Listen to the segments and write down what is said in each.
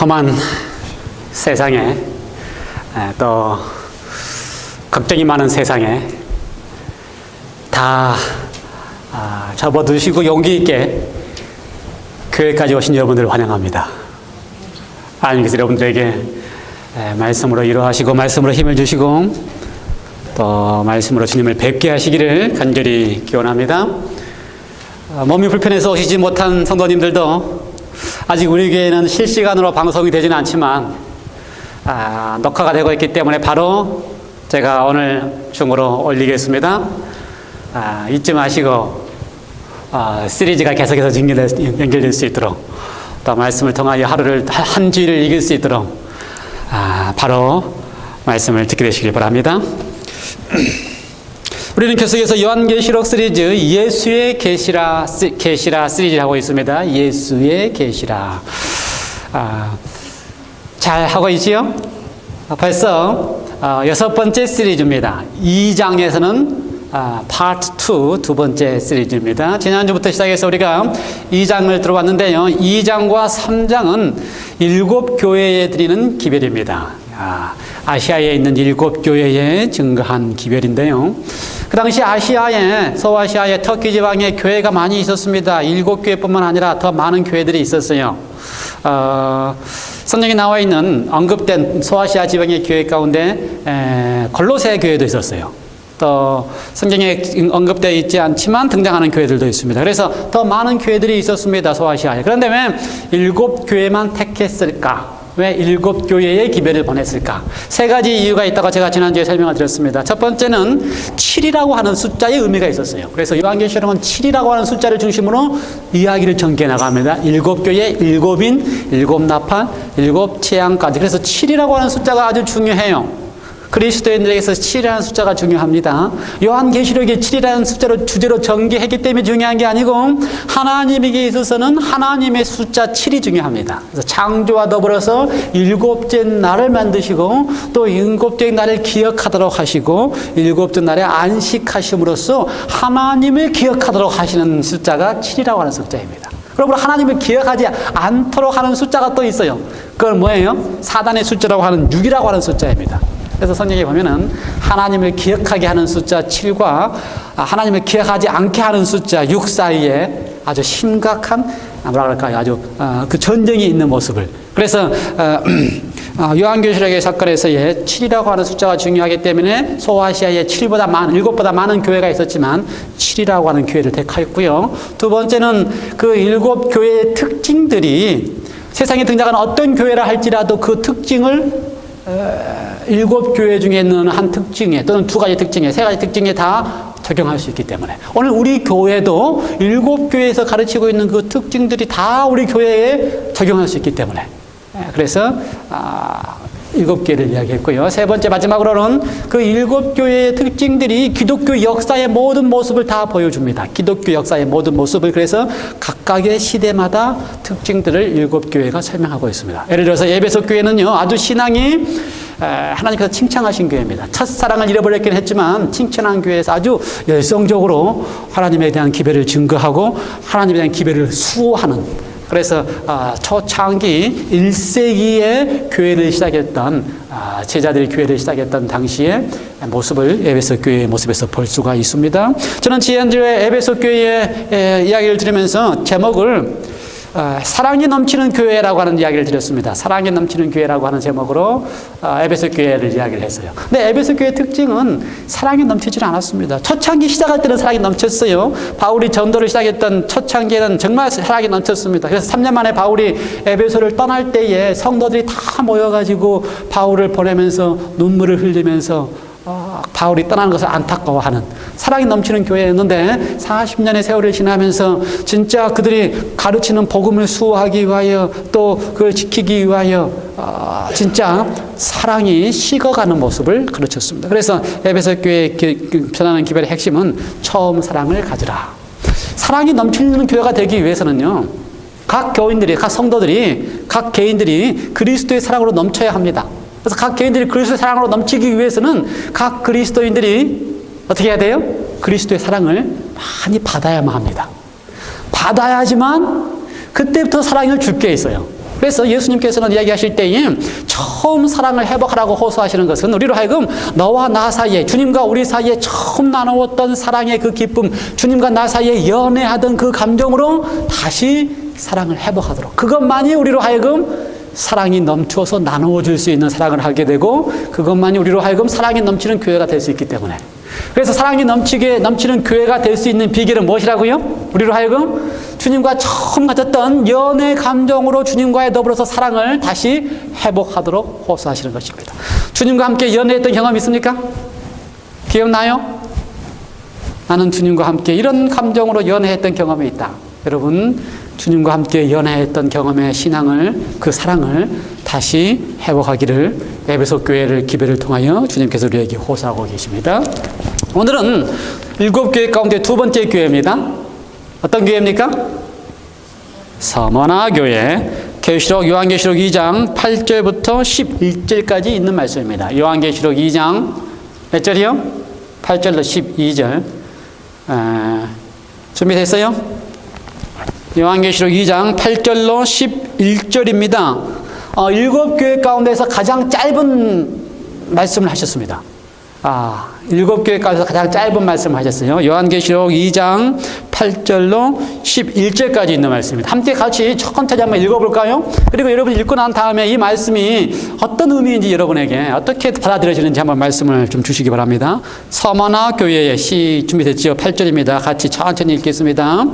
험한 세상에, 또 걱정이 많은 세상에 다 접어두시고 용기 있게 교회까지 오신 여러분들을 환영합니다. 하나님께서 여러분들에게 말씀으로 위로하시고 말씀으로 힘을 주시고 또 말씀으로 주님을 뵙게 하시기를 간절히 기원합니다. 몸이 불편해서 오시지 못한 성도님들도 아직 우리 교회는 실시간으로 방송이 되지는 않지만 녹화가 되고 있기 때문에 바로 제가 오늘 중으로 올리겠습니다. 잊지 마시고 시리즈가 계속해서 연결될 수 있도록 또 말씀을 통하여 하루를 한 주일을 이길 수 있도록 바로 말씀을 듣게 되시길 바랍니다. 우리는 계속해서 요한계시록 시리즈 예수의 계시라 시리즈를 하고 있습니다. 예수의 계시라. 잘 하고 있지요? 벌써 6번째 시리즈입니다. 2장에서는 파트 2, 두 번째 시리즈입니다. 지난주부터 시작해서 우리가 2장을 들어왔는데요. 2장과 3장은 7교회에 드리는 기별입니다. 아시아에 있는 7교회에 증거한 기별인데요. 그 당시 소아시아의 터키 지방에 교회가 많이 있었습니다. 7교회뿐만 아니라 더 많은 교회들이 있었어요. 성경에 나와 있는 언급된 소아시아 지방의 교회 가운데 골로새 교회도 있었어요. 또 성경에 언급되어 있지 않지만 등장하는 교회들도 있습니다. 그래서 더 많은 교회들이 있었습니다. 소아시아에. 그런데 왜 7교회만 택했을까? 왜 7교회의 기별을 보냈을까? 3가지 이유가 있다고 제가 지난주에 설명을 드렸습니다. 첫 번째는 7이라고 하는 숫자의 의미가 있었어요. 그래서 요한계시록은 7이라고 하는 숫자를 중심으로 이야기를 전개해 나갑니다. 7교회, 7인, 7나팔, 7재앙까지. 그래서 7이라고 하는 숫자가 아주 중요해요. 그리스도인들에게서 7이라는 숫자가 중요합니다. 요한계시록이 7이라는 숫자로 주제로 전개했기 때문에 중요한 게 아니고 하나님에게 있어서는 하나님의 숫자 7이 중요합니다. 그래서 창조와 더불어서 7째 날을 만드시고 또 7째 날을 기억하도록 하시고 7째 날에 안식하심으로써 하나님을 기억하도록 하시는 숫자가 7이라고 하는 숫자입니다. 그러므로 하나님을 기억하지 않도록 하는 숫자가 또 있어요. 그건 뭐예요? 사단의 숫자라고 하는 6이라고 하는 숫자입니다. 그래서 성경에 보면은 하나님을 기억하게 하는 숫자 7과 하나님을 기억하지 않게 하는 숫자 6 사이에 아주 심각한 아주 그 전쟁이 있는 모습을. 그래서 요한계시록의 사건에서의 7이라고 하는 숫자가 중요하기 때문에 소아시아에 7보다 많은 7보다 많은 교회가 있었지만 7이라고 하는 교회를 택하였고요. 두 번째는 그 7교회의 특징들이 세상에 등장하는 어떤 교회라 할지라도 그 특징을 7교회 중에 있는 한 특징에 또는 2가지 특징에 3가지 특징에 다 적용할 수 있기 때문에 오늘 우리 교회도 7교회에서 가르치고 있는 그 특징들이 다 우리 교회에 적용할 수 있기 때문에 그래서 7교회를 이야기했고요. 세 번째 마지막으로는 그 7교회의 특징들이 기독교 역사의 모든 모습을 다 보여줍니다. 기독교 역사의 모든 모습을. 그래서 각각의 시대마다 특징들을 7교회가 설명하고 있습니다. 예를 들어서 에베소 교회는요, 아주 신앙이 하나님께서 칭찬하신 교회입니다. 첫사랑을 잃어버렸긴 했지만 칭찬한 교회에서 아주 열성적으로 하나님에 대한 기별을 증거하고 하나님에 대한 기별을 수호하는, 그래서 초창기 1세기에 교회를 시작했던 제자들이 교회를 시작했던 당시의 모습을 에베소 교회의 모습에서 볼 수가 있습니다. 저는 지난주에 에베소 교회의 이야기를 들으면서 제목을 사랑이 넘치는 교회라고 하는 이야기를 드렸습니다. 사랑이 넘치는 교회라고 하는 제목으로 에베소 교회를 이야기를 했어요. 근데 에베소 교회의 특징은 사랑이 넘치지는 않았습니다. 초창기 시작할 때는 사랑이 넘쳤어요. 바울이 전도를 시작했던 초창기에는 정말 사랑이 넘쳤습니다. 그래서 3년 만에 바울이 에베소를 떠날 때에 성도들이 다 모여가지고 바울을 보내면서 눈물을 흘리면서 바울이 떠나는 것을 안타까워하는 사랑이 넘치는 교회였는데 40년의 세월을 지나면서 진짜 그들이 가르치는 복음을 수호하기 위하여 또 그걸 지키기 위하여 진짜 사랑이 식어가는 모습을 가르쳤습니다. 그래서 에베소 교회의 변하는 기별의 핵심은 처음 사랑을 가지라. 사랑이 넘치는 교회가 되기 위해서는요, 각 교인들이, 각 성도들이, 각 개인들이 그리스도의 사랑으로 넘쳐야 합니다. 그래서 각 개인들이 그리스도의 사랑으로 넘치기 위해서는 각 그리스도인들이 어떻게 해야 돼요? 그리스도의 사랑을 많이 받아야만 합니다. 받아야지만 그때부터 사랑을 줄 게 있어요. 그래서 예수님께서는 이야기하실 때에 처음 사랑을 회복하라고 호소하시는 것은 우리로 하여금 너와 나 사이에, 주님과 우리 사이에 처음 나누었던 사랑의 그 기쁨, 주님과 나 사이에 연애하던 그 감정으로 다시 사랑을 회복하도록, 그것만이 우리로 하여금 사랑이 넘쳐서 나누어줄 수 있는 사랑을 하게 되고, 그것만이 우리로 하여금 사랑이 넘치는 교회가 될 수 있기 때문에, 그래서 사랑이 넘치는 교회가 될 수 있는 비결은 무엇이라고요? 우리로 하여금 주님과 처음 가졌던 연애 감정으로 주님과의 더불어서 사랑을 다시 회복하도록 호소하시는 것입니다. 주님과 함께 연애했던 경험 있습니까? 기억나요? 나는 주님과 함께 이런 감정으로 연애했던 경험이 있다. 여러분, 주님과 함께 연애했던 경험의 신앙을, 그 사랑을 다시 회복하기를 에베소 교회를 기별을 통하여 주님께서 우리에게 호소하고 계십니다. 오늘은 7교회 가운데 두 번째 교회입니다. 어떤 교회입니까? 서머나 교회. 요한계시록 2장 8절부터 11절까지 있는 말씀입니다. 요한계시록 2장 몇 절이요? 8절로 12절. 준비됐어요? 요한계시록 2장 8절로 11절입니다. 7교회 가운데서 가장 짧은 말씀을 하셨습니다. 7교회 가운데서 가장 짧은 말씀을 하셨어요. 요한계시록 2장 8절로 11절까지 있는 말씀입니다. 함께 같이 천천히 한번 읽어볼까요? 그리고 여러분 읽고 난 다음에 이 말씀이 어떤 의미인지 여러분에게 어떻게 받아들여지는지 한번 말씀을 좀 주시기 바랍니다. 서머나 교회의 시 준비됐죠? 8절입니다. 같이 천천히 읽겠습니다.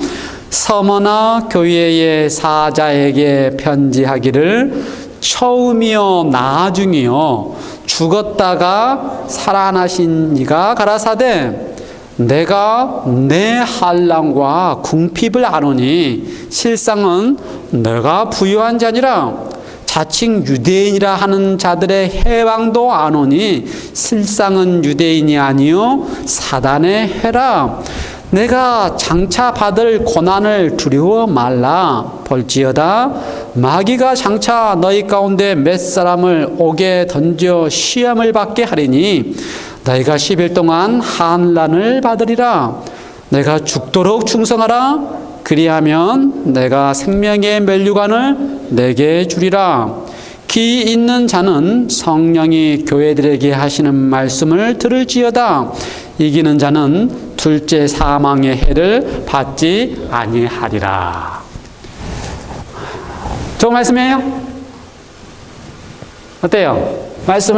서머나 교회의 사자에게 편지하기를 처음이요 나중이요 죽었다가 살아나신 이가 가라사대 내가 내 한량과 궁핍을 아노니 실상은 내가 부유한 자니라 자칭 유대인이라 하는 자들의 해왕도 아노니 실상은 유대인이 아니요 사단의 해라 내가 장차 받을 고난을 두려워 말라 볼지어다 마귀가 장차 너희 가운데 몇 사람을 옥에 던져 시험을 받게 하리니 너희가 10일 동안 환난을 받으리라 내가 죽도록 충성하라 그리하면 내가 생명의 면류관을 내게 주리라 귀 있는 자는 성령이 교회들에게 하시는 말씀을 들을지어다 이기는 자는 둘째 사망의 해를 받지 아니하리라. 좋은 말씀이에요? 어때요?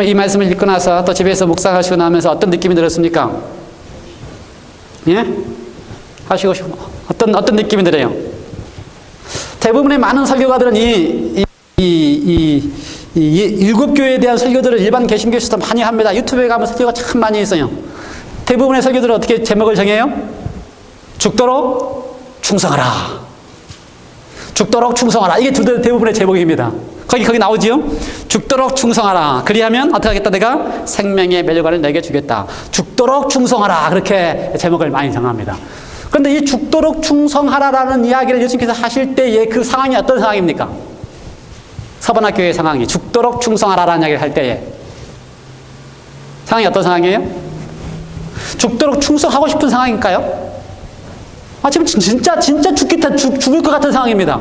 이 말씀을 읽고 나서 또 집에서 묵상하시고 나면서 어떤 느낌이 들었습니까? 예? 하시고 싶어. 어떤 느낌이 들어요? 대부분의 많은 설교가들은 이 7교회에 대한 설교들을 일반 개신교에서도 많이 합니다. 유튜브에 가면 설교가 참 많이 있어요. 대부분의 설교들은 어떻게 제목을 정해요? 죽도록 충성하라. 죽도록 충성하라. 이게 대부분의 제목입니다. 거기 나오지요? 죽도록 충성하라. 그리하면 어떻게 하겠다? 내가 생명의 면류관을 내게 주겠다. 죽도록 충성하라. 그렇게 제목을 많이 정합니다. 그런데 이 죽도록 충성하라라는 이야기를 예수님께서 하실 때의 그 상황이 어떤 상황입니까? 서머나 교회의 상황이 죽도록 충성하라라는 이야기를 할 때에 상황이 어떤 상황이에요? 죽도록 충성하고 싶은 상황일까요? 지금 진짜 죽을 것 같은 상황입니다.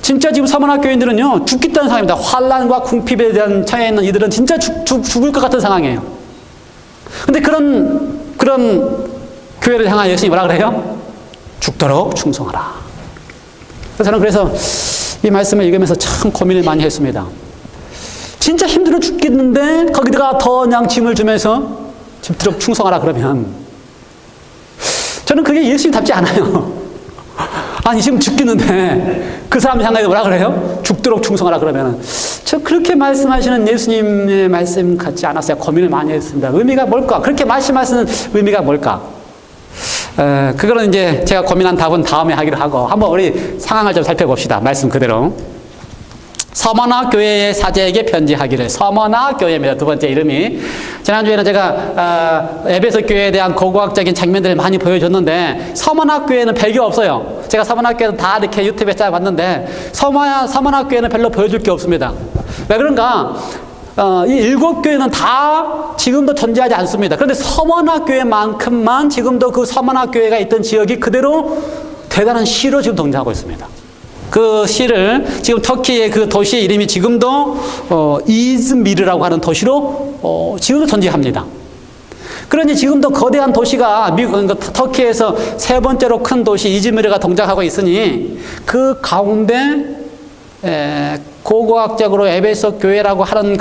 진짜 지금 서머나 교인들은요 죽겠다는 상황입니다. 환난과 궁핍에 대한 처해 있는 이들은 진짜 죽을 것 같은 상황이에요. 근데 그런 교회를 향하여 예수님이 뭐라 그래요? 죽도록 충성하라. 저는 그래서 이 말씀을 읽으면서 참 고민을 많이 했습니다. 진짜 힘들어 죽겠는데 거기다가 더 그냥 짐을 주면서 죽도록 충성하라 그러면 저는 그게 예수님답지 않아요. 아니 지금 죽겠는데 그 사람 향해서 뭐라 그래요? 죽도록 충성하라 그러면 저 그렇게 말씀하시는 예수님의 말씀 같지 않았어요. 고민을 많이 했습니다. 의미가 뭘까? 그렇게 말씀하시는 의미가 뭘까? 그거는 이제 제가 고민한 답은 다음에 하기로 하고 한번 우리 상황을 좀 살펴봅시다. 말씀 그대로. 서머나 교회의 사제에게 편지하기를. 서머나 교회입니다. 두 번째 이름이. 지난주에는 제가 에베소 교회에 대한 고고학적인 장면들을 많이 보여줬는데 서머나 교회는 별게 없어요. 제가 서머나 교회는 다 이렇게 유튜브에 짜봤는데 서머나 교회는 별로 보여줄 게 없습니다. 왜 그런가? 이 7교회는 다 지금도 존재하지 않습니다. 그런데 서머나 교회만큼만 지금도 그 서머나 교회가 있던 지역이 그대로 대단한 시로 지금 동작하고 있습니다. 그 시를 지금 터키의 그 도시의 이름이 지금도 이즈미르라고 하는 도시로 지금도 존재합니다. 그러니 지금도 거대한 도시가 터키에서 세 번째로 큰 도시 이즈미르가 동작하고 있으니 그 가운데 고고학적으로 에베소 교회라고 하는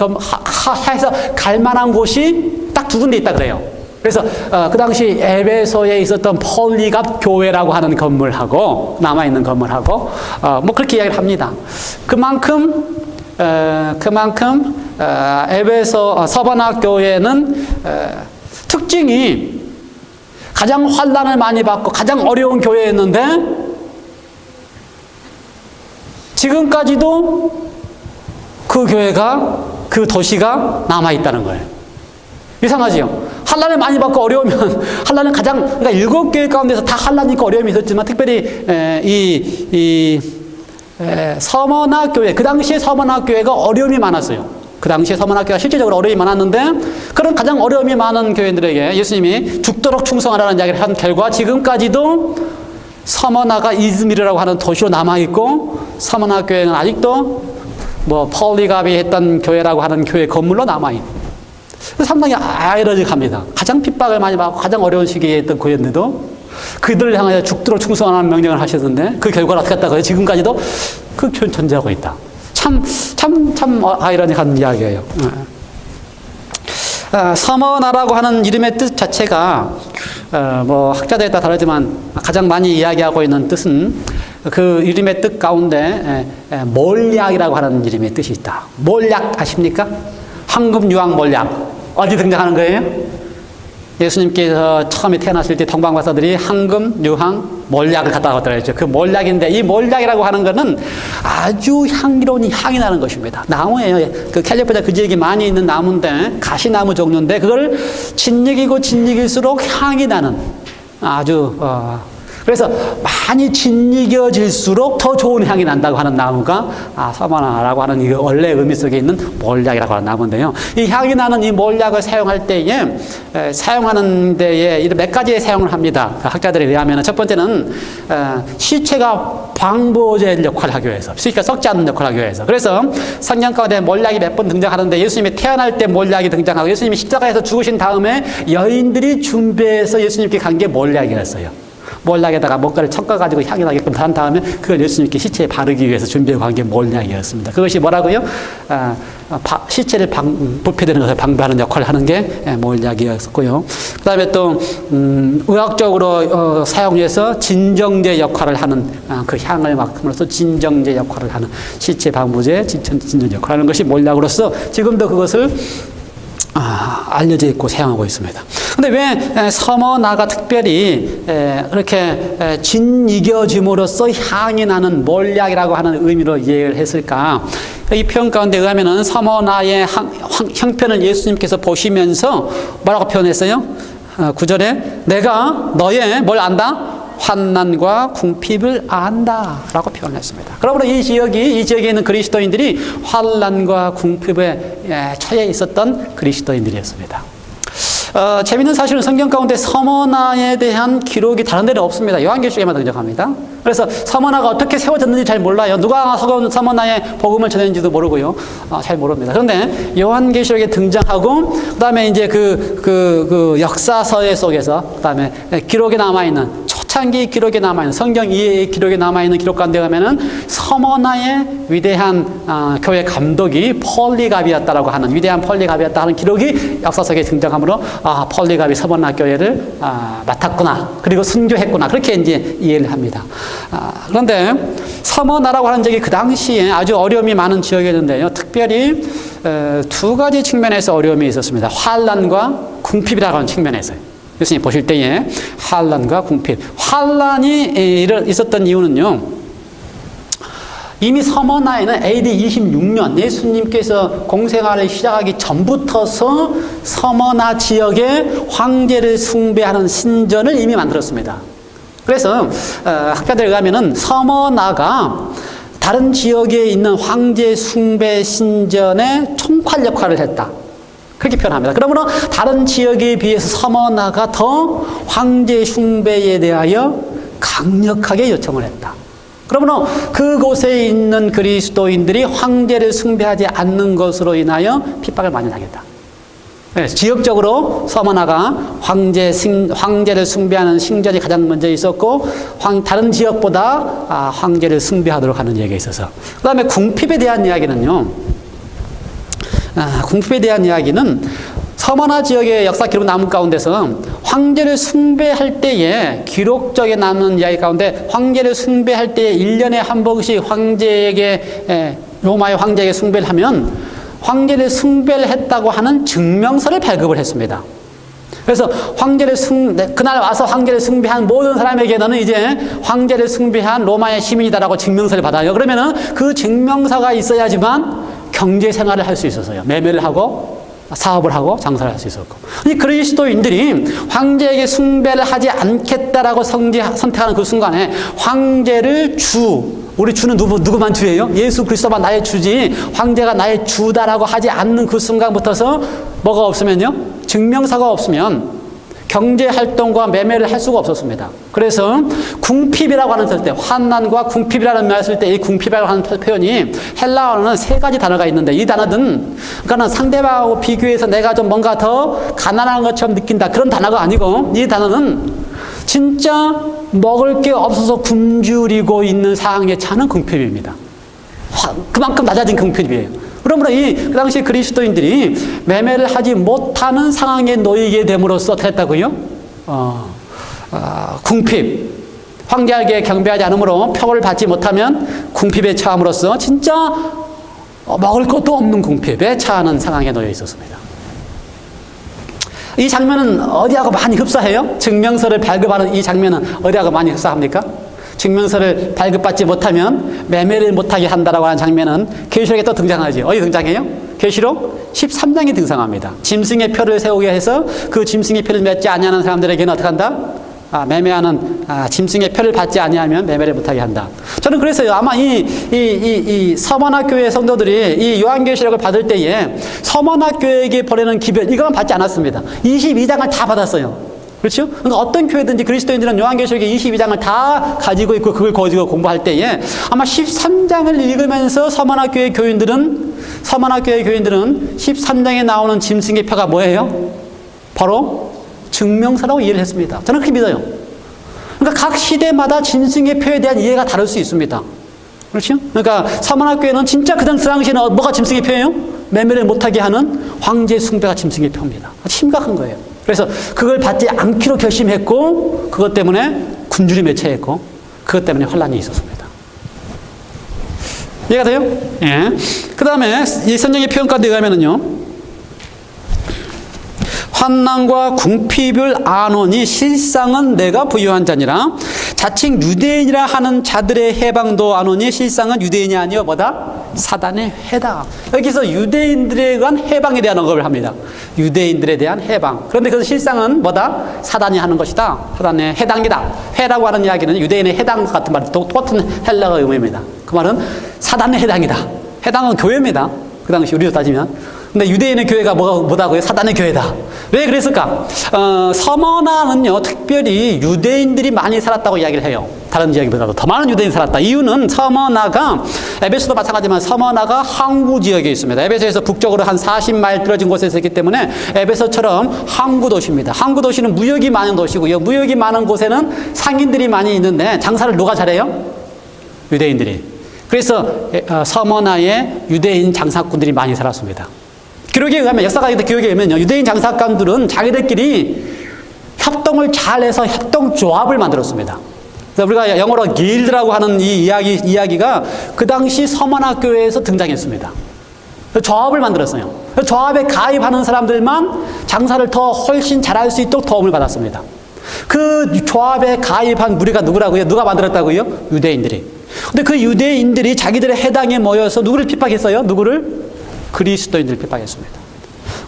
해서 갈 만한 곳이 딱 두 군데 있다 그래요. 그래서 그 당시 에베소에 있었던 폴리갑 교회라고 하는 건물하고 남아있는 건물하고 뭐 그렇게 이야기를 합니다. 그만큼 에베소 서바나 교회는 특징이 가장 환난을 많이 받고 가장 어려운 교회였는데 지금까지도 그 교회가 그 도시가 남아있다는 거예요. 이상하지요? 환난을 많이 받고 어려우면 환난은 그러니까 7교회 가운데서 다 환난이 있고 어려움이 있었지만 특별히 서머나 교회, 그 당시에 서머나 교회가 어려움이 많았어요. 그 당시에 서머나 교회가 실질적으로 어려움이 많았는데 그런 가장 어려움이 많은 교회들에게 예수님이 죽도록 충성하라는 이야기를 한 결과 지금까지도 서머나가 이즈미르라고 하는 도시로 남아있고 서머나 교회는 아직도 뭐 폴리갑이 했던 교회라고 하는 교회 건물로 남아있고 상당히 아이러니합니다. 가장 핍박을 많이 받고 가장 어려운 시기에 있던 교회인데도 그들을 향하여 죽도록 충성하라는 명령을 하셨는데 그 결과를 어떻게 했다고요? 지금까지도 그 교회는 존재하고 있다. 참 아이러니한 이야기예요. 서머나라고 하는 이름의 뜻 자체가 뭐 학자들에 따라 다르지만 가장 많이 이야기하고 있는 뜻은 그 이름의 뜻 가운데 몰약이라고 하는 이름의 뜻이 있다. 몰약 아십니까? 황금 유황 몰약 어디 등장하는 거예요? 예수님께서 처음에 태어나실 때 동방박사들이 황금 유황 몰약을 갖다 왔다고 했죠. 그 몰약인데 이 몰약이라고 하는 거는 아주 향기로운 향이 나는 것입니다. 나무예요. 그 캘리포니아 그 지역이 많이 있는 나무인데 가시나무 종류인데 그걸 짓이기고 짓이길수록 향이 나는 아주 그래서 많이 짓이겨질수록 더 좋은 향이 난다고 하는 나무가 서머나라고 하는 이 원래 의미 속에 있는 몰약이라고 하는 나무인데요. 이 향이 나는 이 몰약을 사용할 때에 사용하는 데에 몇 가지의 사용을 합니다. 학자들에 의하면 첫 번째는 시체가 방부제 역할을 하기 위해서, 시체가 썩지 않는 역할을 하기 위해서. 그래서 성경 가운데 몰약이 몇 번 등장하는데 예수님이 태어날 때 몰약이 등장하고 예수님이 십자가에서 죽으신 다음에 여인들이 준비해서 예수님께 간 게 몰약이었어요. 몰약에다가 뭔가를 섞어가지고 향이 나게끔 한 다음에 그걸 예수님께 시체에 바르기 위해서 준비하고 간 게 몰약이었습니다. 그것이 뭐라고요? 시체를 부패되는 것을 방부하는 역할을 하는 게 몰약이었고요. 그 다음에 또 의학적으로 사용해서 진정제 역할을 하는 그 향을 맡음으로써 진정제 역할을 하는 시체 방부제, 진정 역할을 하는 것이 몰약으로서 지금도 그것을 알려져 있고 사용하고 있습니다. 근데 왜 서머나가 특별히 그렇게 짓이겨짐으로써 향이 나는 몰약이라고 하는 의미로 이해를 했을까? 이 표현 가운데 의하면은 서머나의 형편을 예수님께서 보시면서 뭐라고 표현했어요? 9절에 내가 너의 뭘 안다? 환난과 궁핍을 안다 라고 표현했습니다. 그러므로 이 지역에 있는 그리스도인들이 환난과 궁핍에 처해 있었던 그리스도인들이었습니다. 재미있는 사실은 성경 가운데 서머나에 대한 기록이 다른 데는 없습니다. 요한계시록에만 등장합니다. 그래서 서머나가 어떻게 세워졌는지 잘 몰라요. 누가 서머나의 복음을 전했는지도 모르고요. 잘 모릅니다. 그런데 요한계시록에 등장하고 그 다음에 이제 그 역사서 속에서 그 다음에 기록에 남아있는 초창기 기록에 남아있는 성경 이해의 기록에 남아있는 기록 가운데 가면은 서머나의 위대한 교회 감독이 폴리갑이었다라고 하는 위대한 폴리갑이었다 하는 기록이 역사석에 등장하므로 폴리갑이 서머나 교회를 맡았구나 그리고 순교했구나 그렇게 이제 이해를 합니다. 그런데 서머나라고 하는 지역이 그 당시에 아주 어려움이 많은 지역이었는데요. 특별히 두 가지 측면에서 어려움이 있었습니다. 환난과 궁핍이라고 하는 측면에서요. 예수님 보실 때에 환난과 궁핍. 환난이 있었던 이유는요. 이미 서머나에는 AD 26년 예수님께서 공생활을 시작하기 전부터서 서머나 지역에 황제를 숭배하는 신전을 이미 만들었습니다. 그래서 학자들에 의하면은 서머나가 다른 지역에 있는 황제 숭배 신전의 총괄 역할을 했다. 그렇게 표현합니다. 그러므로 다른 지역에 비해서 서머나가 더 황제 숭배에 대하여 강력하게 요청을 했다. 그러므로 그곳에 있는 그리스도인들이 황제를 숭배하지 않는 것으로 인하여 핍박을 많이 당했다. 네, 지역적으로 서머나가 황제를 숭배하는 신전이 가장 먼저 있었고, 다른 지역보다 황제를 숭배하도록 하는 얘기가 있어서. 그 다음에 궁핍에 대한 이야기는요, 궁핍에 대한 이야기는 서머나 지역의 역사 기록 나무 가운데서 황제를 숭배할 때에 기록적에 남는 이야기 가운데 황제를 숭배할 때에 1년에 한 번씩 로마의 황제에게 숭배를 하면 황제를 숭배를 했다고 하는 증명서를 발급을 했습니다. 그래서 그날 와서 황제를 숭배한 모든 사람에게 너는 이제 황제를 숭배한 로마의 시민이다라고 증명서를 받아요. 그러면은 그 증명서가 있어야지만 경제 생활을 할 수 있었어요. 매매를 하고 사업을 하고 장사를 할 수 있었고. 이 그리스도인들이 황제에게 숭배를 하지 않겠다라고 선택하는 그 순간에 황제를 우리 주는 누구만 주예요? 예수 그리스도만 나의 주지 황제가 나의 주다라고 하지 않는 그 순간부터서 뭐가 없으면요? 증명서가 없으면 경제활동과 매매를 할 수가 없었습니다. 그래서 궁핍이라고 하는 때 환난과 궁핍이라는 말을 쓸 때 이 궁핍이라고 하는 표현이 헬라어는 세 가지 단어가 있는데 이 단어는 그러니까 상대방하고 비교해서 내가 좀 뭔가 더 가난한 것처럼 느낀다 그런 단어가 아니고 이 단어는 진짜 먹을 게 없어서 굶주리고 있는 상황에 처한 궁핍입니다. 그만큼 낮아진 궁핍이에요. 그러므로 그 당시 그리스도인들이 매매를 하지 못하는 상황에 놓이게 됨으로써 어떻게 했다고요? 궁핍. 황제에게 경배하지 않으므로 표를 받지 못하면 궁핍에 처함으로써 진짜 먹을 것도 없는 궁핍에 처하는 상황에 놓여 있었습니다. 이 장면은 어디하고 많이 흡사해요? 증명서를 발급하는 이 장면은 어디하고 많이 흡사합니까? 증명서를 발급받지 못하면 매매를 못하게 한다라고 하는 장면은 계시록에 또 등장하죠. 어디 등장해요? 계시록 13장에 등장합니다. 짐승의 표를 세우게 해서 그 짐승의 표를 맺지 아니하는 사람들에게는 어떻게 한다? 매매하는 짐승의 표를 받지 아니하면 매매를 못하게 한다. 저는 그래서요. 아마 이 서머나 교회 성도들이 이 요한계시록을 받을 때에 서머나 교회에게 보내는 기별 이것만 받지 않았습니다. 22장을 다 받았어요. 그렇죠? 그러니까 어떤 교회든지 그리스도인들은 요한계시록의 22장을 다 가지고 있고 그걸 가지고 공부할 때에 아마 13장을 읽으면서 서머나 교회 교인들은 13장에 나오는 짐승의 표가 뭐예요? 바로 증명서라고 이해를 했습니다. 저는 그렇게 믿어요. 그러니까 각 시대마다 짐승의 표에 대한 이해가 다를 수 있습니다. 그렇죠? 그러니까 서머나 교회는 진짜 그 당시에는 뭐가 짐승의 표예요? 매매를 못하게 하는 황제 숭배가 짐승의 표입니다. 심각한 거예요. 그래서 그걸 받지 않기로 결심했고 그것 때문에 굶주림에 처했고 그것 때문에 환난이 있었습니다. 이해가 돼요? 예. 그 다음에 이 성경의 표현 가운데 의하면은요 환난과 궁핍을 아노니 실상은 내가 부유한 자니라 자칭 유대인이라 하는 자들의 해방도 아노니 실상은 유대인이 아니여 뭐다? 사단의 해당. 여기서 유대인들에 의한 해방에 대한 언급을 합니다. 유대인들에 대한 해방. 그런데 그 실상은 뭐다? 사단이 하는 것이다. 사단의 해당이다. 해라고 하는 이야기는 유대인의 해당 같은 말, 똑같은 헬라어 의미입니다. 그 말은 사단의 해당이다. 해당은 교회입니다. 그 당시 우리로 따지면. 근데 유대인의 교회가 뭐다고요? 사단의 교회다. 왜 그랬을까? 서머나는요, 특별히 유대인들이 많이 살았다고 이야기를 해요. 다른 지역보다도 더 많은 유대인이 살았다. 이유는 서머나가, 에베소도 마찬가지지만 서머나가 항구 지역에 있습니다. 에베소에서 북쪽으로 한 40마일 떨어진 곳에 있기 때문에 에베소처럼 항구 도시입니다. 항구 도시는 무역이 많은 도시고요. 무역이 많은 곳에는 상인들이 많이 있는데 장사를 누가 잘해요? 유대인들이. 그래서 서머나에 유대인 장사꾼들이 많이 살았습니다. 기록에 의하면 역사가 기록에 의하면요 유대인 장사꾼들은 자기들끼리 협동을 잘해서 협동조합을 만들었습니다. 그래서 우리가 영어로 길드라고 하는 이 이야기가 그 당시 서머나 교회에서 등장했습니다. 조합을 만들었어요. 조합에 가입하는 사람들만 장사를 더 훨씬 잘할 수 있도록 도움을 받았습니다. 그 조합에 가입한 무리가 누구라고요? 누가 만들었다고요? 유대인들이. 근데 그 유대인들이 자기들의 해당에 모여서 누구를 핍박했어요? 누구를? 그리스도인들을 핍박했습니다.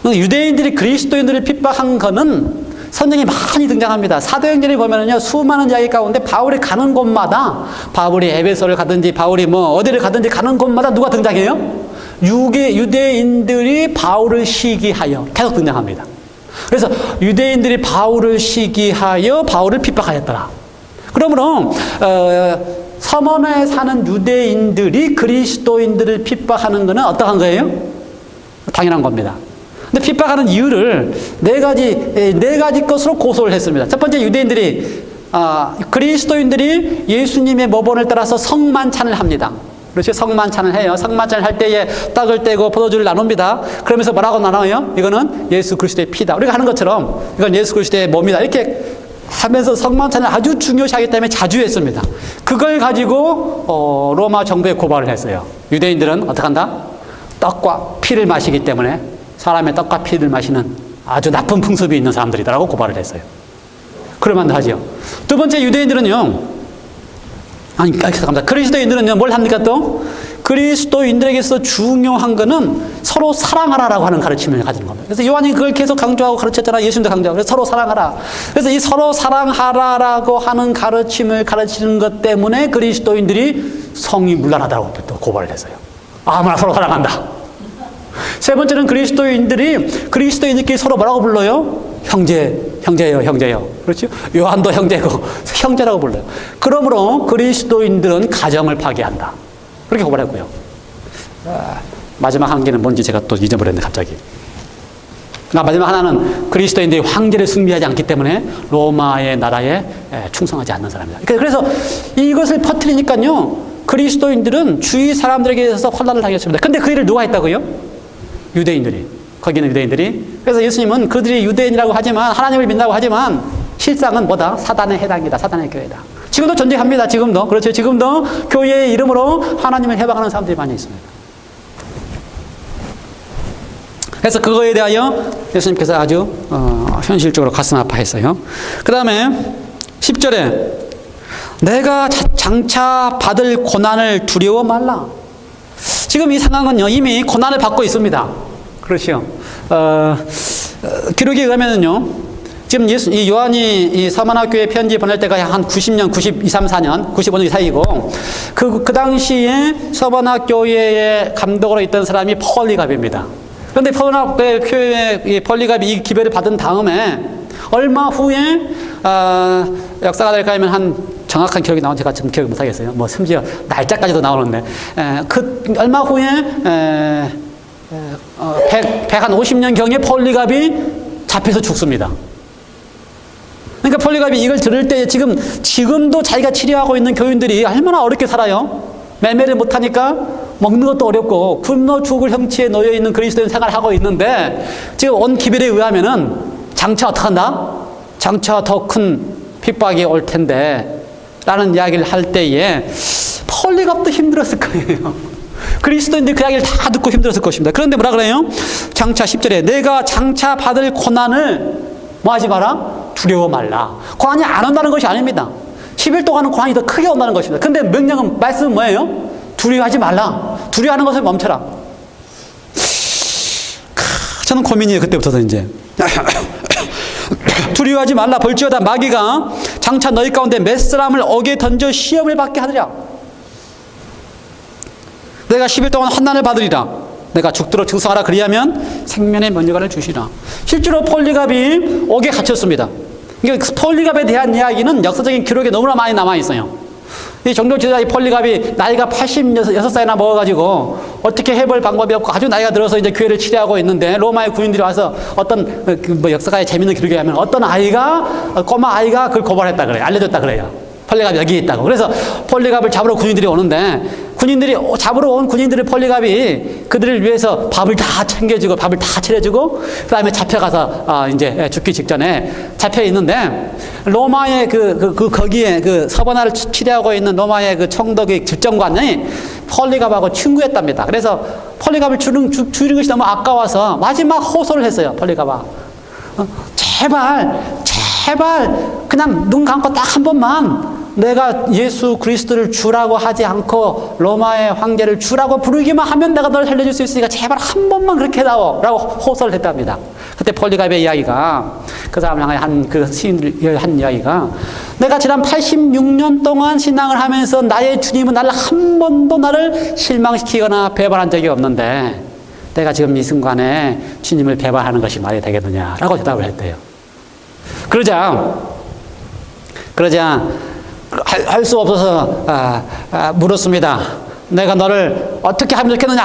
유대인들이 그리스도인들을 핍박한 거는 성경에 많이 등장합니다. 사도행전에 보면은요, 수많은 이야기 가운데 바울이 가는 곳마다, 바울이 에베소를 가든지, 바울이 어디를 가든지 가는 곳마다 누가 등장해요? 유대인들이 바울을 시기하여 계속 등장합니다. 그래서 유대인들이 바울을 시기하여 바울을 핍박하였더라. 그러므로, 서머나에 사는 유대인들이 그리스도인들을 핍박하는 것은 어떠한 거예요? 당연한 겁니다. 근데 핍박하는 이유를 네 가지 것으로 고소를 했습니다. 첫 번째, 유대인들이 그리스도인들이 예수님의 모본을 따라서 성만찬을 합니다. 그렇죠? 성만찬을 해요. 성만찬을 할 때에 떡을 떼고 포도주를 나눕니다. 그러면서 뭐라고 나눠요? 이거는 예수 그리스도의 피다. 우리가 하는 것처럼 이건 예수 그리스도의 몸이다. 이렇게 하면서 성만찬을 아주 중요시하기 때문에 자주 했습니다. 그걸 가지고 로마 정부에 고발을 했어요. 유대인들은 어떻게 한다? 떡과 피를 마시기 때문에 사람의 떡과 피를 마시는 아주 나쁜 풍습이 있는 사람들이다라고 고발을 했어요. 그럴만도 하죠. 두 번째, 유대인들은요, 잠깐만. 그리스도인들은요, 뭘 합니까 또? 그리스도인들에게서 중요한 거는 서로 사랑하라라고 하는 가르침을 가지는 겁니다. 그래서 요한이 그걸 계속 강조하고 가르쳤잖아. 예수님도 강조하고. 그래서 서로 사랑하라. 그래서 이 서로 사랑하라라고 하는 가르침을 가르치는 것 때문에 그리스도인들이 성이 문란하다고 또 고발을 했어요. 아무나 서로 사랑한다. 세 번째는 그리스도인들끼리 서로 뭐라고 불러요? 형제예요. 그렇죠? 요한도 형제고, 형제라고 불러요. 그러므로 그리스도인들은 가정을 파괴한다. 그렇게 고발했고요. 마지막 한 개는 뭔지 제가 또 잊어버렸네, 갑자기. 마지막 하나는 그리스도인들이 황제를 숭배하지 않기 때문에 로마의 나라에 충성하지 않는 사람이다. 그래서 이것을 퍼뜨리니까요, 그리스도인들은 주위 사람들에게 있어서 혼란을 당했습니다. 근데 그 일을 누가 했다고요? 유대인들이. 거기는 유대인들이. 그래서 예수님은 그들이 유대인이라고 하지만, 하나님을 믿는다고 하지만 실상은 뭐다? 사단의 해당이다. 사단의 교회다. 지금도 존재합니다. 지금도. 그렇죠. 지금도 교회의 이름으로 하나님을 해방하는 사람들이 많이 있습니다. 그래서 그거에 대하여 예수님께서 아주 현실적으로 가슴 아파했어요. 그 다음에 10절에 내가 장차 받을 고난을 두려워 말라. 지금 이 상황은요, 이미 고난을 받고 있습니다. 그렇죠. 기록에 의하면은요, 지금 이 요한이 이 서머나교회 편지 보낼 때가 한 90년, 94년, 95년 사이고, 그 당시에 서머나교회의 감독으로 있던 사람이 폴리갑입니다. 그런데 서머나교회 폴리갑이 이 기별을 받은 다음에 얼마 후에 역사가 될까 하면 한 정확한 기록이 나온 제가 지금 기억을 못하겠어요. 뭐 심지어 날짜까지도 나오는데 얼마 후에 150년 경에 폴리갑이 잡혀서 죽습니다. 그러니까 폴리갑이 이걸 들을 때 지금도 자기가 치료하고 있는 교인들이 얼마나 어렵게 살아요. 매매를 못하니까 먹는 것도 어렵고 굶어 죽을 형체에 놓여 있는 그리스도인 생활을 하고 있는데, 지금 온 기별에 의하면은 장차 어떡한다? 장차 더 큰 핍박이 올 텐데 라는 이야기를 할 때에 폴리갑도 힘들었을 거예요. 그리스도인들이 그 이야기를 다 듣고 힘들었을 것입니다. 그런데 뭐라 그래요? 장차 10절에 내가 장차 받을 고난을 뭐 하지 마라? 두려워 말라. 고난이 안 온다는 것이 아닙니다. 10일 동안은 고난이 더 크게 온다는 것입니다. 근데 명령은, 말씀은 뭐예요? 두려워하지 말라. 두려워하는 것을 멈춰라. 저는 고민이에요. 그때부터 이제. 두려워하지 말라. 볼지어다 마귀가 장차 너희 가운데 몇 사람을 어게 던져 시험을 받게 하리라. 내가 10일 동안 환난을 받으리라. 내가 죽도록 증상하라. 그리하면 생명의 면류관을 주시라. 실제로 폴리갑이 옥에 갇혔습니다. 그러니까 폴리갑에 대한 이야기는 역사적인 기록에 너무나 많이 남아있어요. 이 종교 지도자 이 폴리갑이 나이가 86살이나 먹어가지고 어떻게 해볼 방법이 없고 아주 나이가 들어서 이제 교회를 치료하고 있는데, 로마의 군인들이 와서 어떤 뭐 역사가에 재밌는 기록이 하면 어떤 꼬마 아이가 그걸 고발했다 그래요. 알려줬다 그래요. 폴리갑이 여기 있다고. 그래서 폴리갑을 잡으러 군인들이 오는데, 잡으러 온 군인들의 폴리갑이 그들을 위해서 밥을 다 챙겨주고 밥을 다 차려주고 그 다음에 잡혀가서 이제 죽기 직전에 잡혀 있는데, 로마의 거기에 서버나를 치료하고 있는 로마의 그 총독의 집정관이 폴리갑하고 친구였답니다. 그래서 폴리갑을 죽이는 것이 너무 아까워서 마지막 호소를 했어요. 폴리갑아, 제발 그냥 눈 감고 딱 한 번만 내가 예수 그리스도를 주라고 하지 않고 로마의 황제를 주라고 부르기만 하면 내가 널 살려줄 수 있으니까 제발 한 번만 그렇게 해다오 라고 호소를 했답니다. 그때 폴리갑의 이야기가, 그 사람 향해 그 시인들이 한 이야기가, 내가 지난 86년 동안 신앙을 하면서 나의 주님은 나를 한 번도 나를 실망시키거나 배반한 적이 없는데 내가 지금 이 순간에 주님을 배반하는 것이 말이 되겠느냐라고 대답을 했대요. 그러자 할 수 없어서 물었습니다. 내가 너를 어떻게 하면 좋겠느냐?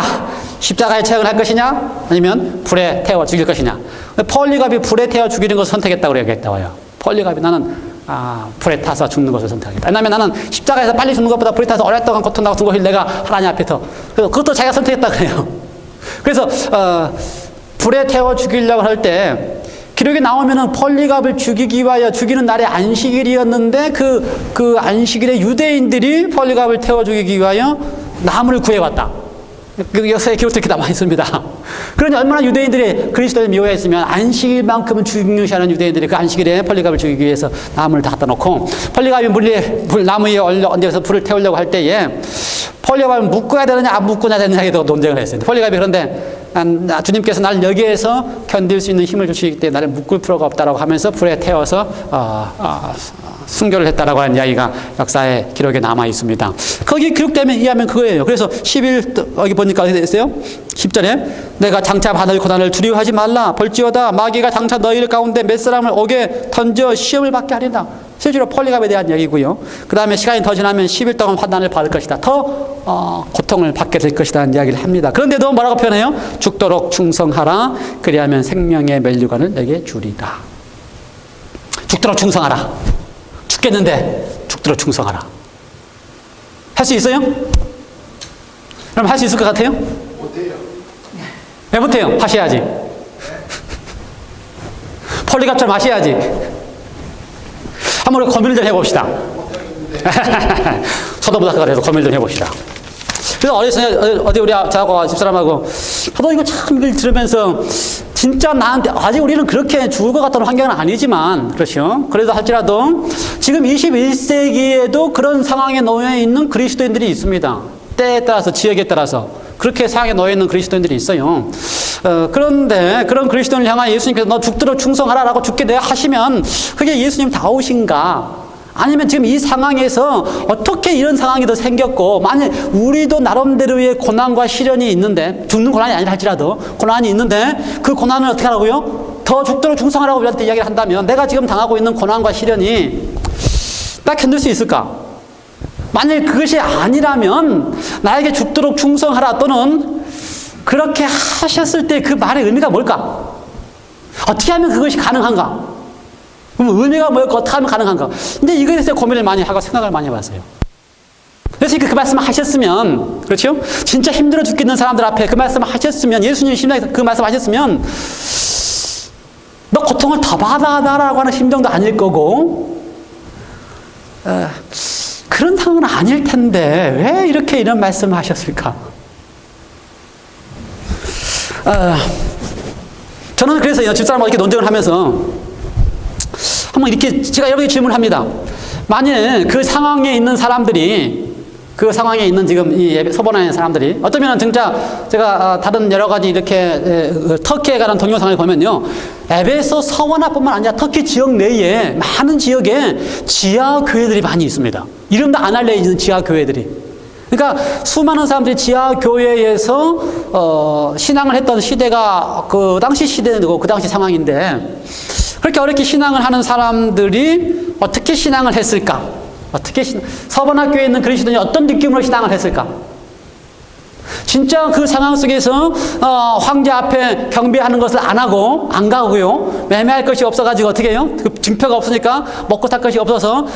십자가에 채용할 것이냐? 아니면 불에 태워 죽일 것이냐? 폴리갑이 불에 태워 죽이는 것을 선택했다고 얘기했다고요. 폴리갑이 나는 불에 타서 죽는 것을 선택하겠다. 왜냐하면 나는 십자가에서 빨리 죽는 것보다 불에 타서 오랫동안 고통당하고 죽는 것을 내가 하나님 앞에서, 그래서 그것도 자기가 선택했다 그래요. 그래서 불에 태워 죽이려고 할 때 기록에 나오면은 폴리갑을 죽이기 위하여 죽이는 날이 안식일이었는데 그 안식일에 유대인들이 폴리갑을 태워 죽이기 위하여 나무를 구해왔다. 그 역사의 기록도 이렇게 남아 있습니다. 그러니 얼마나 유대인들이 그리스도를 미워했으면 안식일만큼은 중요시하는 유대인들이 그 안식일에 폴리갑을 죽이기 위해서 나무를 다 갖다 놓고 폴리갑이 나무 위에 얹어서 불을 태우려고 할 때에 폴리갑을 묶어야 되느냐 안 묶어야 되느냐에 대해서 논쟁을 했어요. 폴리갑이 그런데 주님께서 나를 여기에서 견딜 수 있는 힘을 주시기 때문에 나를 묶을 필요가 없다라고 하면서 불에 태워서 순교를 했다라고 하는 이야기가 역사의 기록에 남아 있습니다. 거기 기록되면 이해하면 그거예요. 그래서 11 여기 보니까 어떻게 됐어요? 10절에 내가 장차 받을 고난을 두려워하지 말라. 볼지어다 마귀가 장차 너희를 가운데 몇 사람을 옥에 던져 시험을 받게 하리라. 실제로 폴리갑에 대한 얘기고요. 그 다음에 시간이 더 지나면 10일 동안 환난을 받을 것이다. 더 고통을 받게 될 것이다 이야기를 합니다. 그런데도 뭐라고 표현해요? 죽도록 충성하라. 그리하면 생명의 면류관을 내게 주리라. 죽도록 충성하라. 죽겠는데 죽도록 충성하라. 할 수 있어요? 그럼 할 수 있을 것 같아요? 못해요. 왜 못해요? 하셔야지. 폴리갑처럼 하셔야지. 한번 우리 고민을 좀 해봅시다. 서도부닥가 돼서 고민을 좀 해봅시다. 그래서 어디 우리 저하고 집사람하고 저도 이거 참 이걸 들으면서 진짜 나한테 아직 우리는 그렇게 죽을 것 같다는 환경은 아니지만 그렇죠. 그래도 할지라도 지금 21세기에도 그런 상황에 놓여 있는 그리스도인들이 있습니다. 때에 따라서 지역에 따라서 그렇게 상황에 놓여 있는 그리스도인들이 있어요. 그런데 그런 그리스도인을 향하여 예수님께서 너 죽도록 충성하라라고 죽게 내가 하시면 그게 예수님 다우신가? 아니면 지금 이 상황에서 어떻게 이런 상황이 더 생겼고 만약 우리도 나름대로의 고난과 시련이 있는데 죽는 고난이 아니라 할지라도 고난이 있는데 그 고난을 어떻게 하라고요? 더 죽도록 충성하라고 우리한테 이야기를 한다면 내가 지금 당하고 있는 고난과 시련이 나 견딜 수 있을까? 만약 그것이 아니라면 나에게 죽도록 충성하라 또는 그렇게 하셨을 때 그 말의 의미가 뭘까? 어떻게 하면 그것이 가능한가? 그럼 의미가 뭐였고 어떻게 하면 가능한가? 근데 이거에 대해서 고민을 많이 하고 생각을 많이 해봤어요. 그래서 그 말씀을 하셨으면, 그렇죠? 진짜 힘들어 죽겠는 사람들 앞에 그 말씀을 하셨으면, 예수님이 심장에서 그 말씀을 하셨으면, 너 고통을 더 받아라라고 하는 심정도 아닐 거고, 그런 상황은 아닐 텐데, 왜 이렇게 이런 말씀을 하셨을까? 저는 그래서 집사람하고 이렇게 논쟁을 하면서, 한번 이렇게 제가 여러분에게 질문합니다. 만일 그 상황에 있는 사람들이 그 상황에 있는 지금 이 서번에 사람들이 어쩌면 진짜 제가 다른 여러 가지 이렇게 터키에 관한 동영상을 보면요. 에베소 서원화뿐만 아니라 터키 지역 내에 많은 지역에 지하 교회들이 많이 있습니다. 이름도 안 알려 있는 지하 교회들이. 그러니까 수많은 사람들이 지하 교회에서 신앙을 했던 시대가 그 당시 시대고 그 당시 상황인데 그렇게 어렵게 신앙을 하는 사람들이 어떻게 신앙을 했을까? 서번학교에 있는 그리스도인이 어떤 느낌으로 신앙을 했을까? 진짜 그 상황 속에서 황제 앞에 경배하는 것을 안 하고 안 가고요. 매매할 것이 없어가지고 어떻게 해요? 그 증표가 없으니까 먹고 살 것이 없어서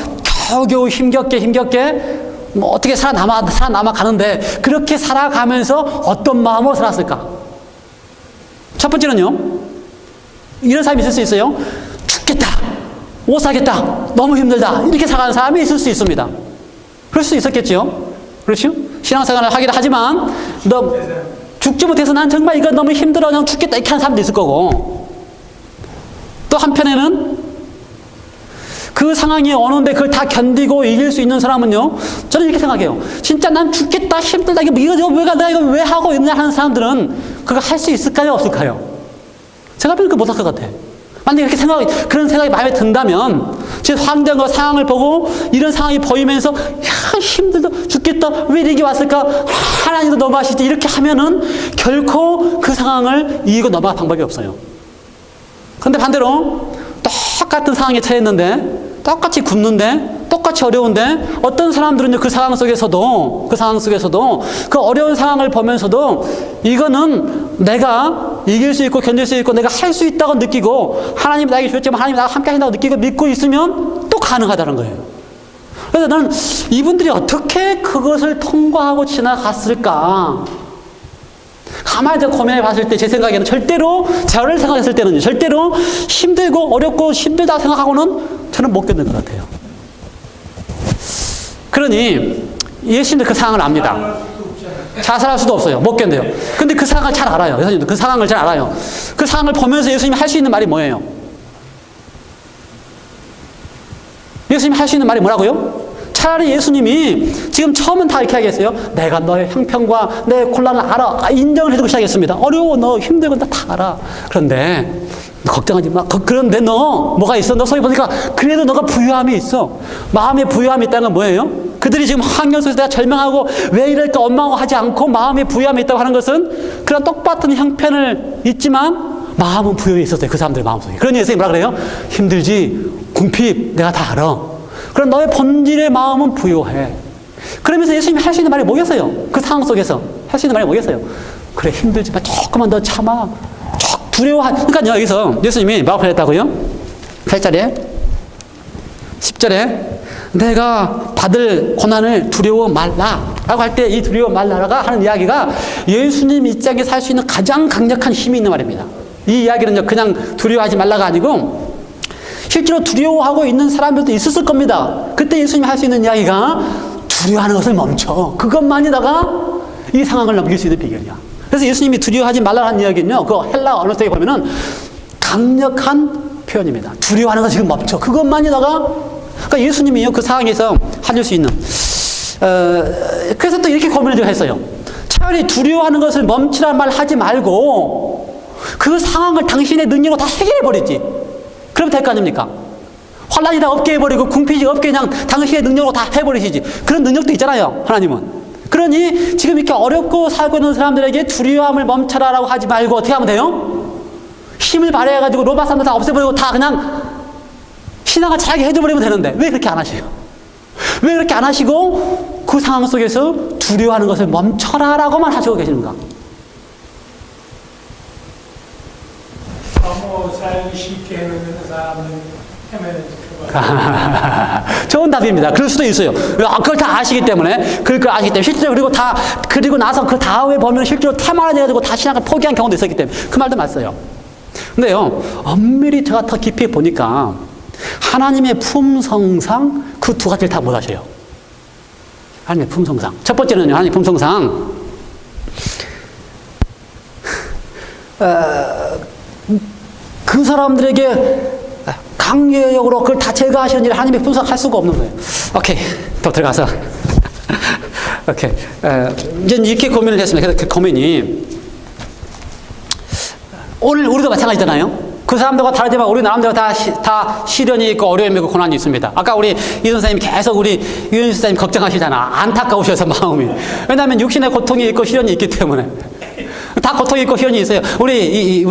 겨우겨우 힘겹게 뭐 어떻게 살아남아 가는데 그렇게 살아가면서 어떤 마음으로 살았을까? 첫 번째는요. 이런 사람이 있을 수 있어요. 죽겠다. 못 살겠다. 너무 힘들다. 이렇게 살아가는 사람이 있을 수 있습니다. 그럴 수 있었겠죠. 그렇죠? 신앙생활을 하기도 하지만 너 죽지 못해서 난 정말 이거 너무 힘들어. 그냥 죽겠다. 이렇게 하는 사람도 있을 거고 또 한편에는 그 상황이 오는데 그걸 다 견디고 이길 수 있는 사람은요. 저는 이렇게 생각해요. 진짜 난 죽겠다. 힘들다. 내가 이거 왜 하고 있냐 하는 사람들은 그거 할 수 있을까요? 없을까요? 제가 보니까 못할 것 같아. 만약에 그런 생각이 마음에 든다면, 제 환경과 상황을 보고, 이런 상황이 보이면서, 야, 힘들다, 죽겠다, 왜 이렇게 왔을까? 하나님도 넘어가시지. 이렇게 하면은, 결코 그 상황을 이기고 넘어갈 방법이 없어요. 근데 반대로, 똑같은 상황에 처했는데, 똑같이 굶는데, 똑같이 어려운데 어떤 사람들은 그 상황 속에서도 그 어려운 상황을 보면서도 이거는 내가 이길 수 있고 견딜 수 있고 내가 할 수 있다고 느끼고 하나님이 나에게 주셨지만 하나님이 나와 함께 하신다고 느끼고 믿고 있으면 또 가능하다는 거예요. 그래서 나는 이분들이 어떻게 그것을 통과하고 지나갔을까? 가만히 고민해 봤을 때 제 생각에는 절대로 저를 생각했을 때는 절대로 힘들고 어렵고 힘들다 생각하고는 저는 못 견딜 것 같아요. 그러니 예수님도 그 상황을 압니다. 자살할 수도 없어요. 못 견뎌요. 근데 그 상황을 잘 알아요. 예수님도 그 상황을 잘 알아요. 그 상황을 보면서 예수님이 할 수 있는 말이 뭐예요? 예수님이 할 수 있는 말이 뭐라고요? 차라리 예수님이 지금 처음은 다 이렇게 하겠어요. 내가 너의 형편과 내 곤란을 알아. 인정을 해주고 시작했습니다. 어려워. 너 힘들고 나 다 알아. 그런데 걱정하지 마. 그런데 너 뭐가 있어? 너 소위 보니까 그래도 너가 부유함이 있어. 마음의 부유함이 있다는 건 뭐예요? 그들이 지금 환경 속에서 내가 절망하고 왜 이럴까 원망하지 않고 마음의 부유함이 있다고 하는 것은 그런 똑같은 형편을 있지만 마음은 부유해 있었어요. 그 사람들의 마음속에. 그러니 예수님이 뭐라 그래요? 힘들지? 궁핍 내가 다 알아. 그럼 너의 본질의 마음은 부유해. 그러면서 예수님이 할 수 있는 말이 뭐겠어요? 그 상황 속에서 할 수 있는 말이 뭐겠어요? 그래 힘들지만 조금만 더 참아. 그러니까 여기서 예수님이 뭐라고 했다고요? 8절에 10절에 내가 받을 고난을 두려워 말라 라고 할 때 이 두려워 말라가 하는 이야기가 예수님 입장에서 할 수 있는 가장 강력한 힘이 있는 말입니다. 이 이야기는요 그냥 두려워하지 말라가 아니고 실제로 두려워하고 있는 사람들도 있었을 겁니다. 그때 예수님이 할 수 있는 이야기가 두려워하는 것을 멈춰. 그것만이다가 이 상황을 넘길 수 있는 비결이야. 그래서 예수님이 두려워하지 말라는 이야기는요. 그 헬라 언어 속에 보면은 강력한 표현입니다. 두려워하는 것 지금 멈춰. 그것만이다가 그러니까 예수님이요. 그 상황에서 하실 수 있는 그래서 또 이렇게 고민을 했어요. 차라리 두려워하는 것을 멈추라는 말 하지 말고 그 상황을 당신의 능력으로 다 해결해 버리지. 그럼 될 거 아닙니까? 혼란이 다 없게 해버리고 궁핍이 없게 그냥 당신의 능력으로 다 해버리시지. 그런 능력도 있잖아요. 하나님은. 그러니 지금 이렇게 어렵고 살고 있는 사람들에게 두려움을 멈춰라라고 하지 말고 어떻게 하면 돼요? 힘을 발휘해가지고 로마 사람들 다 없애버리고 다 그냥 신앙을 잘하게 해줘버리면 되는데 왜 그렇게 안 하세요? 왜 그렇게 안 하시고 그 상황 속에서 두려워하는 것을 멈춰라라고만 하시고 계시는가? 너무 살기 쉽게 해놓는 사람은 좋은 답입니다. 그럴 수도 있어요. 그걸 다 아시기 때문에 그걸 아시기 때문에 실제로 그리고 나서 그 다음에 보면 실제로 태만해가지고 다 신앙을 포기한 경우도 있었기 때문에 그 말도 맞어요. 근데요 엄밀히 제가 더 깊이 보니까 하나님의 품성상 그 두 가지를 다 못하셔요. 하나님의 품성상 첫 번째는요 하나님의 품성상 그 사람들에게 강력으로 그걸 다 제거하시는 일을 하나님의 분석할 수가 없는 거예요. 오케이. 또 들어가서. 오케이. 이제 이렇게 고민을 했습니다. 그래서 그 고민이 오늘 우리도 마찬가지잖아요. 그 사람들과 다르지만 우리 나름대로 다 시련이 있고 어려움이 있고 고난이 있습니다. 아까 우리 이 선생님 계속 우리 유현 선생님 걱정하시잖아. 안타까우셔서 마음이. 왜냐하면 육신의 고통이 있고 시련이 있기 때문에. 다 고통이 있고 시련이 있어요. 우리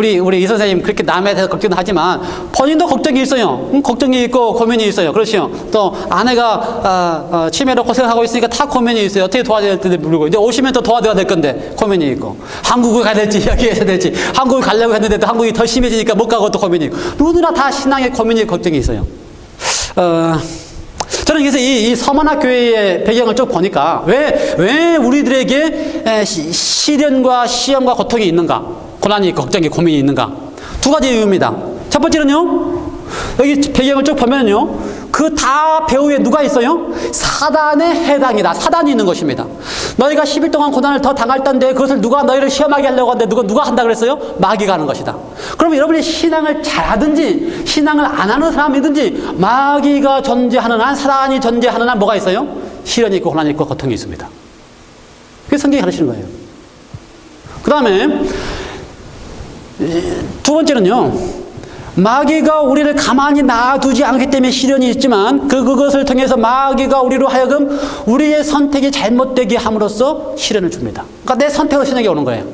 이 선생님 그렇게 남에 대해서 걱정하지만 본인도 걱정이 있어요. 걱정이 있고 고민이 있어요. 그렇죠. 또 아내가 치매로 고생하고 있으니까 다 고민이 있어요. 어떻게 도와줘야 될지 모르고 이제 오시면 또 도와줘야 될 건데 고민이 있고 한국을 가야 될지 여기에 해야 될지 한국을 가려고 했는데 또 한국이 더 심해지니까 못 가고 또 고민이 있고 누구나 다 신앙의 고민이 걱정이 있어요. 저는 그래서 이 서머나 교회의 배경을 쭉 보니까 왜 우리들에게 시련과 시험과 고통이 있는가? 고난이 있고 걱정이 고민이 있는가? 두 가지 이유입니다. 첫 번째는요. 여기 배경을 쭉 보면요. 그 다 배후에 누가 있어요? 사단의 해당이다. 사단이 있는 것입니다. 너희가 10일 동안 고난을 더 당할 텐데 그것을 누가 너희를 시험하게 하려고 하는데 누가 한다 그랬어요? 마귀가 하는 것이다. 그럼 여러분이 신앙을 잘하든지 신앙을 안 하는 사람이든지 마귀가 존재하는 한 사단이 존재하는 한 뭐가 있어요? 시련이 있고 고난이 있고 고통이 있습니다. 그게 성경이 가르치는 거예요. 그 다음에 두 번째는요. 마귀가 우리를 가만히 놔두지 않기 때문에 시련이 있지만 그것을 통해서 마귀가 우리로 하여금 우리의 선택이 잘못되게 함으로써 시련을 줍니다. 그러니까 내 선택으로 시련이 오는 거예요.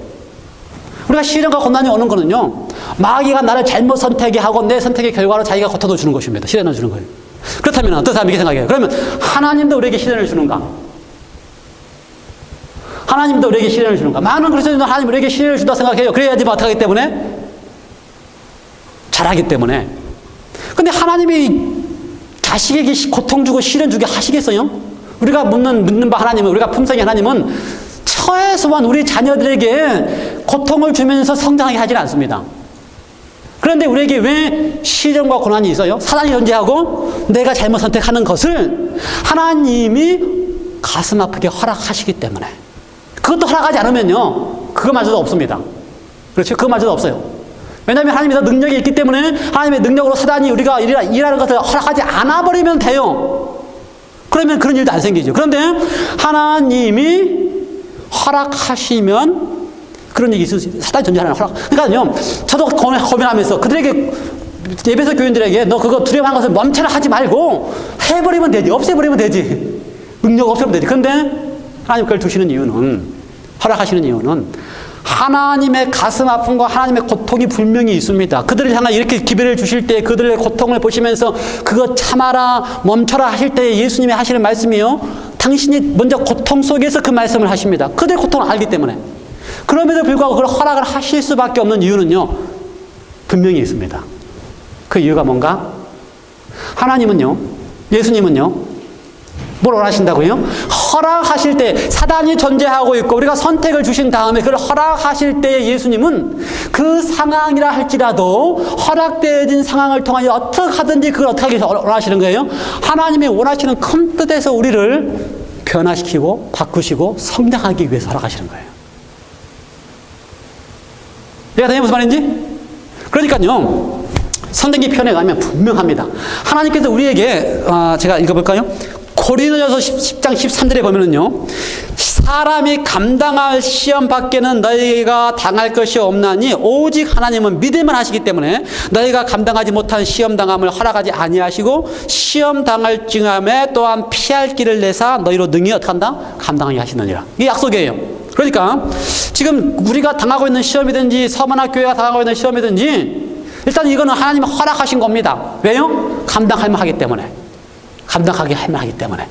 우리가 시련과 고난이 오는 거는요. 마귀가 나를 잘못 선택하게 하고 내 선택의 결과로 자기가 고통을 주는 것입니다. 시련을 주는 거예요. 그렇다면 어떤 사람이 이렇게 생각해요? 그러면 하나님도 우리에게 시련을 주는가? 하나님도 우리에게 시련을 주는가? 많은 그리스도인들은 하나님 우리에게 시련을 준다 생각해요. 그래야지 어떻게 하기 때문에? 잘하기 때문에. 근데 하나님이 자식에게 고통 주고 시련 주게 하시겠어요? 우리가 믿는 바 하나님은, 우리가 품성의 하나님은 최소한 우리 자녀들에게 고통을 주면서 성장하게 하지는 않습니다. 그런데 우리에게 왜 시련과 고난이 있어요? 사단이 존재하고 내가 잘못 선택하는 것을 하나님이 가슴 아프게 허락하시기 때문에. 그것도 허락하지 않으면요, 그거마저도 없습니다. 그렇죠? 그거마저도 없어요. 왜냐하면 하나님이 더 능력이 있기 때문에 하나님의 능력으로 사단이 우리가 일하는 것을 허락하지 않아버리면 돼요. 그러면 그런 일도 안 생기죠. 그런데 하나님이 허락하시면 그런 일이 있을 수 있어요. 사단이 존재하는 허락. 그러니까요, 저도 고민하면서 그들에게, 예배소 교인들에게 너 그거 두려워하는 것을 멈춰라 하지 말고 해버리면 되지. 없애버리면 되지. 능력 없애면 되지. 그런데 하나님 그걸 두시는 이유는, 허락하시는 이유는 하나님의 가슴 아픔과 하나님의 고통이 분명히 있습니다. 그들을 향해 이렇게 기회를 주실 때 그들의 고통을 보시면서 그거 참아라, 멈춰라 하실 때 예수님이 하시는 말씀이요, 당신이 먼저 고통 속에서 그 말씀을 하십니다. 그들의 고통을 알기 때문에. 그럼에도 불구하고 그걸 허락을 하실 수밖에 없는 이유는요, 분명히 있습니다. 그 이유가 뭔가? 하나님은요, 예수님은요, 뭘 원하신다고요? 허락하실 때, 사단이 존재하고 있고 우리가 선택을 주신 다음에 그걸 허락하실 때 예수님은 그 상황이라 할지라도 허락되어진 상황을 통하여 어떻게 하든지 그걸 어떻게 하기 원하시는 거예요? 하나님이 원하시는 큰 뜻에서 우리를 변화시키고 바꾸시고 성장하기 위해서 허락하시는 거예요. 내가 되게 무슨 말인지? 그러니까요, 성경기 편에 가면 분명합니다. 하나님께서 우리에게, 제가 읽어볼까요? 고린도전서 10장 13절에 보면은요, 사람이 감당할 시험 밖에는 너희가 당할 것이 없나니 오직 하나님은 믿음을 하시기 때문에 너희가 감당하지 못한 시험 당함을 허락하지 아니하시고 시험 당할 징함에 또한 피할 길을 내사 너희로 능히 어떻게 한다? 감당하게 하시느니라. 이게 약속이에요. 그러니까 지금 우리가 당하고 있는 시험이든지 서머나 교회가 당하고 있는 시험이든지 일단 이거는 하나님이 허락하신 겁니다. 왜요? 감당할 만하기 때문에. 감당하게 할 만하기 때문에.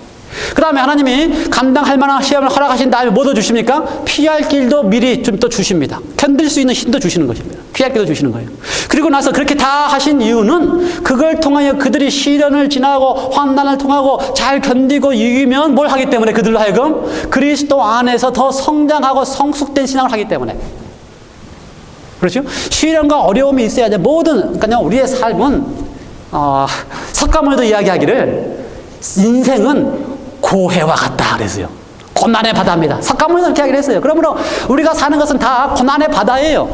그 다음에 하나님이 감당할 만한 시험을 허락하신 다음에 뭐 더 주십니까? 피할 길도 미리 좀 더 주십니다. 견딜 수 있는 힘도 주시는 것입니다. 피할 길도 주시는 거예요. 그리고 나서 그렇게 다 하신 이유는 그걸 통하여 그들이 시련을 지나고 환난을 통하고 잘 견디고 이기면 뭘 하기 때문에, 그들로 하여금 그리스도 안에서 더 성장하고 성숙된 신앙을 하기 때문에. 그렇죠? 시련과 어려움이 있어야 돼. 그러니까 우리의 삶은 석가모니도 이야기하기를 인생은 고해와 같다 그랬어요. 고난의 바다입니다. 석가모니도 이렇게 이야기를 했어요. 그러므로 우리가 사는 것은 다 고난의 바다예요.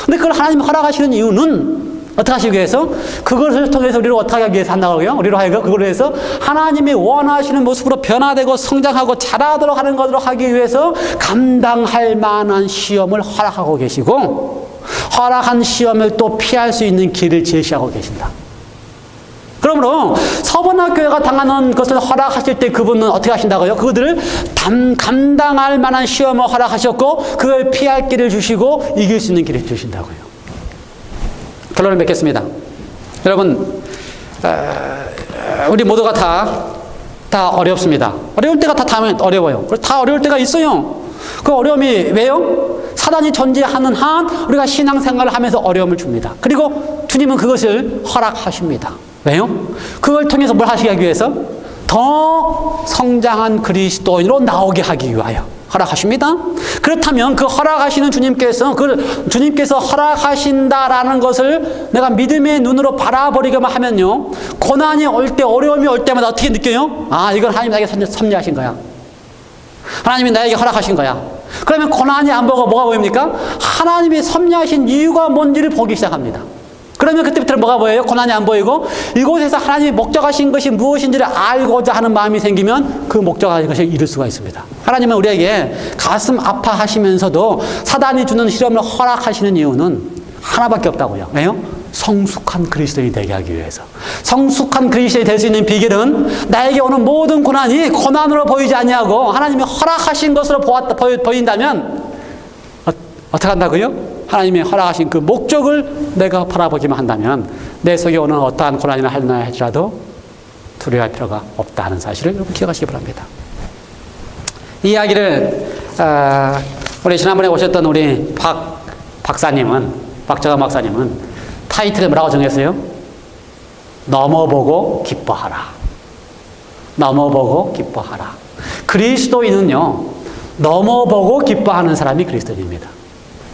근데 그걸 하나님이 허락하시는 이유는 어떻게 하시기 위해서? 그것을 통해서 우리를 어떻게 하기 위해서 한다고요? 우리로 하여금 그걸 위해서 하나님이 원하시는 모습으로 변화되고 성장하고 자라도록 하는 것으로 하기 위해서 감당할 만한 시험을 허락하고 계시고, 허락한 시험을 또 피할 수 있는 길을 제시하고 계신다. 그러므로 서번학교회가 당하는 것을 허락하실 때 그분은 어떻게 하신다고요? 그들을 감당할 만한 시험을 허락하셨고 그걸 피할 길을 주시고 이길 수 있는 길을 주신다고요. 결론을 맺겠습니다. 여러분, 우리 모두가 다 어렵습니다. 어려울 때가 다 어려워요. 다 어려울 때가 있어요. 그 어려움이 왜요? 사단이 존재하는 한 우리가 신앙생활을 하면서 어려움을 줍니다. 그리고 주님은 그것을 허락하십니다. 왜요? 그걸 통해서 뭘 하시기 위해서? 더 성장한 그리스도인으로 나오게 하기 위하여 허락하십니다. 그렇다면 그 허락하시는 주님께서 허락하신다라는 것을 내가 믿음의 눈으로 바라버리기만 하면요, 고난이 올 때, 어려움이 올 때마다 어떻게 느껴요? 이건 하나님 나에게 섭리하신 거야. 하나님이 나에게 허락하신 거야. 그러면 고난이 안 보고 뭐가 보입니까? 하나님이 섭리하신 이유가 뭔지를 보기 시작합니다. 그러면 그때부터는 뭐가 보여요? 고난이 안 보이고 이곳에서 하나님이 목적하신 것이 무엇인지를 알고자 하는 마음이 생기면 그 목적하신 것을 이룰 수가 있습니다. 하나님은 우리에게 가슴 아파하시면서도 사단이 주는 시험을 허락하시는 이유는 하나밖에 없다고요. 왜요? 성숙한 그리스도인이 되게 하기 위해서. 성숙한 그리스도인이 될 수 있는 비결은 나에게 오는 모든 고난이 고난으로 보이지 아니하고 하나님이 허락하신 것으로 보인다면 어떻게 한다고요? 하나님이 허락하신 그 목적을 내가 바라보기만 한다면 내 속에 오는 어떠한 고난이나 할지라도 두려워할 필요가 없다는 사실을 여러분 기억하시기 바랍니다. 이 이야기를 우리 지난번에 오셨던 우리 박정환 박사님은 타이틀을 뭐라고 정했어요? 넘어보고 기뻐하라. 넘어보고 기뻐하라. 그리스도인은요, 넘어보고 기뻐하는 사람이 그리스도인입니다.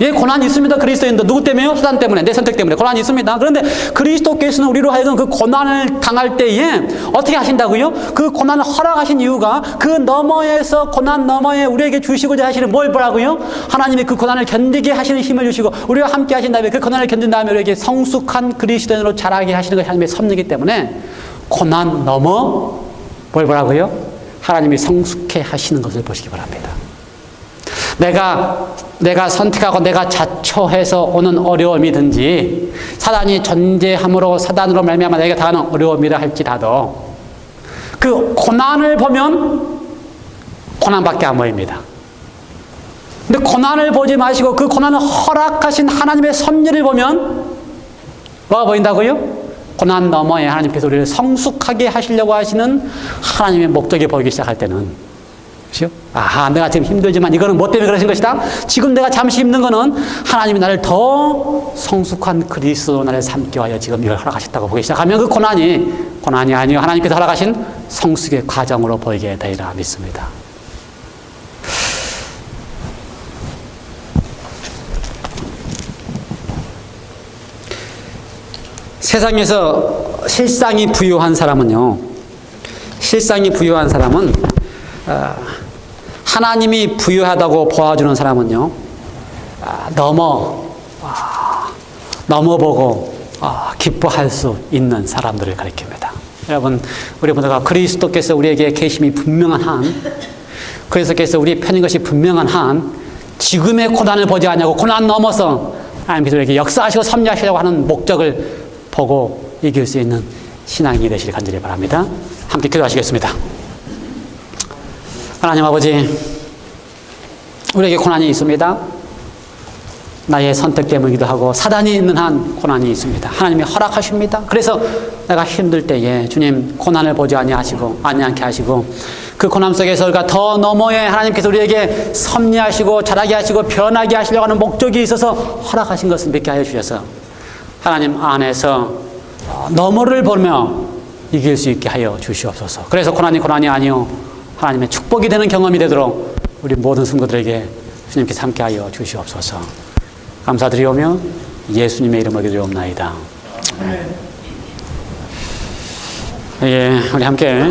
예, 고난이 있습니다. 그리스도인도. 누구 때문에요? 사단 때문에, 내 선택 때문에 고난이 있습니다. 그런데 그리스도께서는 우리로 하여금 그 고난을 당할 때에 어떻게 하신다고요? 그 고난을 허락하신 이유가 그 너머에서, 고난 너머에 우리에게 주시고자 하시는 뭐라고요? 하나님이 그 고난을 견디게 하시는 힘을 주시고 우리와 함께 하신 다음에 그 고난을 견딘 다음에 우리에게 성숙한 그리스도인으로 자라게 하시는 것이 하나님의 섭리이기 때문에 고난 넘어 뭐라고요? 하나님이 성숙해 하시는 것을 보시기 바랍니다. 내가 선택하고 내가 자초해서 오는 어려움이든지 사단이 존재함으로 사단으로 말미암아 내가 당하는 어려움이라 할지라도 그 고난을 보면 고난밖에 안 보입니다. 근데 고난을 보지 마시고 그 고난을 허락하신 하나님의 섭리를 보면 뭐가 보인다고요? 고난 너머에 하나님께서 우리를 성숙하게 하시려고 하시는 하나님의 목적이 보이기 시작할 때는, 그렇죠? 아하, 내가 지금 힘들지만 이거는 뭐 때문에 그러신 것이다? 지금 내가 잠시 힘든 거는 하나님이 나를 더 성숙한 그리스도 나를 삼기 위하여 지금 이걸 허락하셨다고 보기 시작하면 그 고난이 아니요 하나님께서 허락하신 성숙의 과정으로 보이게 되리라 믿습니다. 세상에서 실상이 부유한 사람은 하나님이 부유하다고 보아주는 사람은요, 넘어보고 기뻐할 수 있는 사람들을 가리킵니다. 여러분, 우리 모두가 그리스도께서 우리에게 계심이 분명한 한, 그리스도께서 우리 편인 것이 분명한 한, 지금의 고난을 보지 않냐고 고난 넘어서 하나님께서 우리에게 역사하시고 섭리하시려고 하는 목적을 보고 이길 수 있는 신앙이 되시길 간절히 바랍니다. 함께 기도하시겠습니다. 하나님 아버지, 우리에게 고난이 있습니다. 나의 선택 때문이기도 하고 사단이 있는 한 고난이 있습니다. 하나님이 허락하십니다. 그래서 내가 힘들 때에 주님 고난을 보지 아니하게 하시고 그 고난 속에서 우리가 더 너머에 하나님께서 우리에게 섭리하시고 자라게 하시고 변하게 하시려고 하는 목적이 있어서 허락하신 것을 믿게 하여 주셔서 하나님 안에서 너머를 보며 이길 수 있게 하여 주시옵소서. 그래서 고난이 아니요 하나님의 축복이 되는 경험이 되도록 우리 모든 성도들에게 주님께서 함께하여 주시옵소서. 감사드리오며 예수님의 이름으로 기도드리옵나이다. 예, 우리 함께